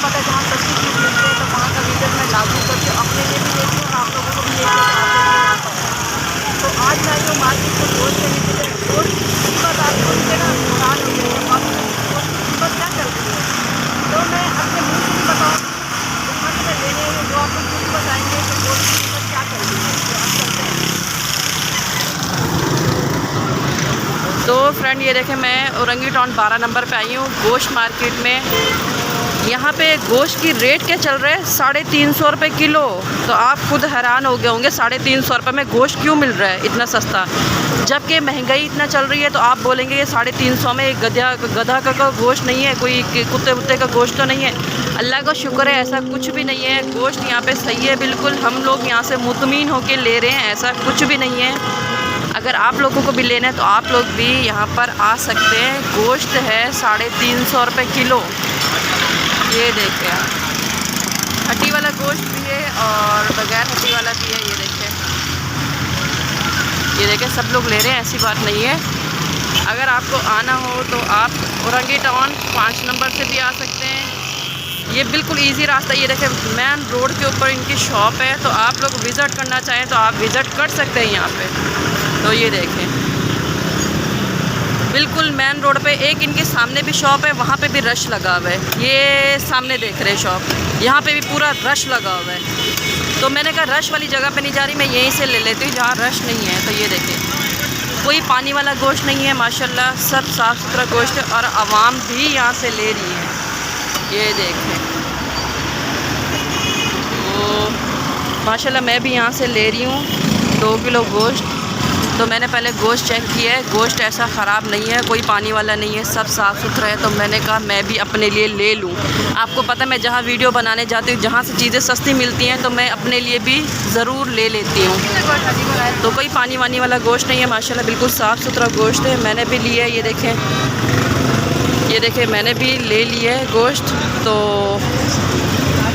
पता है जहाँ सस्ती चीज़ मिलती है तो वहाँ का विजिट मैं लागू करके अपने लिए भी लेती हूँ और आप लोगों को भी लेती हूँ। तो आज मैं आई हूँ मार्केट में गोश्त लेने के लिए। गोश्त की कीमत आप सुन के ना हैरान हो गए, अब गोश्त की कीमत क्या चल रही है। तो मैं अपने मुँह से नहीं बताऊँगी, दुकान में लेने हैं वो आप लोग खुद बताएँगे कि गोश्त की कीमत क्या चल रही है। तो आप चलते हैं। तो फ्रेंड ये देखें, मैं औरंगी टाउन 12 नंबर पे आई हूँ गोश्त मार्केट में। यहाँ पे गोश्त की रेट क्या चल रहा है, 350 रुपये किलो। तो आप खुद हैरान हो गए होंगे 350 रुपये में गोश्त क्यों मिल रहा है इतना सस्ता, जबकि महंगाई इतना चल रही है। तो आप बोलेंगे ये 350 में एक गधा का गोश्त नहीं है, कोई कुत्ते वुत्ते का गोश्त तो नहीं है। अल्लाह का शुक्र है ऐसा कुछ भी नहीं है, गोश्त यहाँ पे सही है बिल्कुल। हम लोग यहाँ से मुतमीन होकर ले रहे हैं, ऐसा कुछ भी नहीं है। अगर आप लोगों को भी लेना है तो आप लोग भी यहाँ पर आ सकते हैं। गोश्त है 350 रुपये किलो। ये देखें आप, हड्डी वाला गोश्त भी है और बगैर हड्डी वाला भी है। ये देखें सब लोग ले रहे हैं, ऐसी बात नहीं है। अगर आपको आना हो तो आप औरंगी टाउन 5 नंबर से भी आ सकते हैं। ये बिल्कुल इजी रास्ता। ये देखें मेन रोड के ऊपर इनकी शॉप है, तो आप लोग विज़िट करना चाहें तो आप विज़िट कर सकते हैं यहाँ पे। तो ये देखें बिल्कुल मेन रोड पे एक इनके सामने भी शॉप है, वहाँ पे भी रश लगा हुआ है। ये सामने देख रहे हैं शॉप, यहाँ पे भी पूरा रश लगा हुआ है। तो मैंने कहा रश वाली जगह पे नहीं जा रही, मैं यहीं से ले लेती हूँ जहाँ रश नहीं है। तो ये देखें कोई पानी वाला गोश्त नहीं है, माशाल्लाह सब साफ़ सुथरा गोश्त है और आवाम भी यहाँ से ले रही है। ये देखें तो माशाल्लाह मैं भी यहाँ से ले रही हूँ 2 किलो गोश्त। तो मैंने पहले गोश्त चेक किया है, गोश्त ऐसा ख़राब नहीं है, कोई पानी वाला नहीं है, सब साफ़ सुथरा है। तो मैंने कहा मैं भी अपने लिए ले लूँ। आपको पता है मैं जहाँ वीडियो बनाने जाती हूँ, जहाँ से चीज़ें सस्ती मिलती हैं तो मैं अपने लिए भी ज़रूर ले लेती हूँ। तो कोई पानी वानी वाला गोश्त नहीं है, माशाल्लाह बिल्कुल साफ़ सुथरा गोश्त है। मैंने भी लिया है, ये देखें मैंने भी ले लिया है गोश्त। तो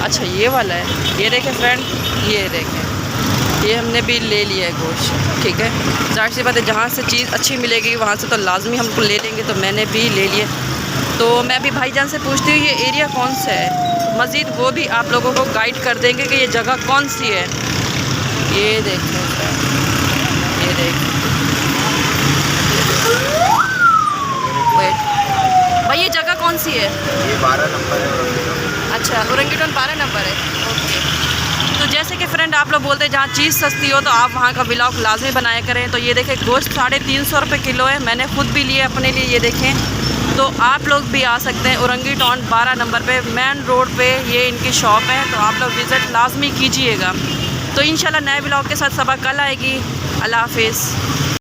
अच्छा ये वाला है, ये देखें फ्रेंड, ये देखें ये हमने भी ले लिया है गोश्त। ठीक है, ज़ाहिर सी बात है जहाँ से चीज़ अच्छी मिलेगी वहाँ से तो लाजमी हमको ले लेंगे। तो मैंने भी ले लिया। तो मैं अभी भाईजान से पूछती हूँ ये एरिया कौन सा है, मज़ीद वो भी आप लोगों को गाइड कर देंगे कि ये जगह कौन सी है। ये देखें, ये देखें वेट भाई ये जगह कौन सी है? ये 12 नंबर है। अच्छा औरंगी टाउन 12 नंबर है। ओके। तो जैसे कि फ्रेंड आप लोग बोलते हैं जहाँ चीज़ सस्ती हो तो आप वहाँ का व्लॉग लाजमी बनाया करें। तो ये देखें गोश्त 350 रुपये किलो है, मैंने ख़ुद भी लिए अपने लिए। ये देखें तो आप लोग भी आ सकते हैं औरंगी टाउन 12 नंबर पे मेन रोड पे ये इनकी शॉप है। तो आप लोग विज़िट लाजमी कीजिएगा। तो इंशाल्लाह नए व्लॉग के साथ सबक कल आएगी। अल्लाह हाफिज़।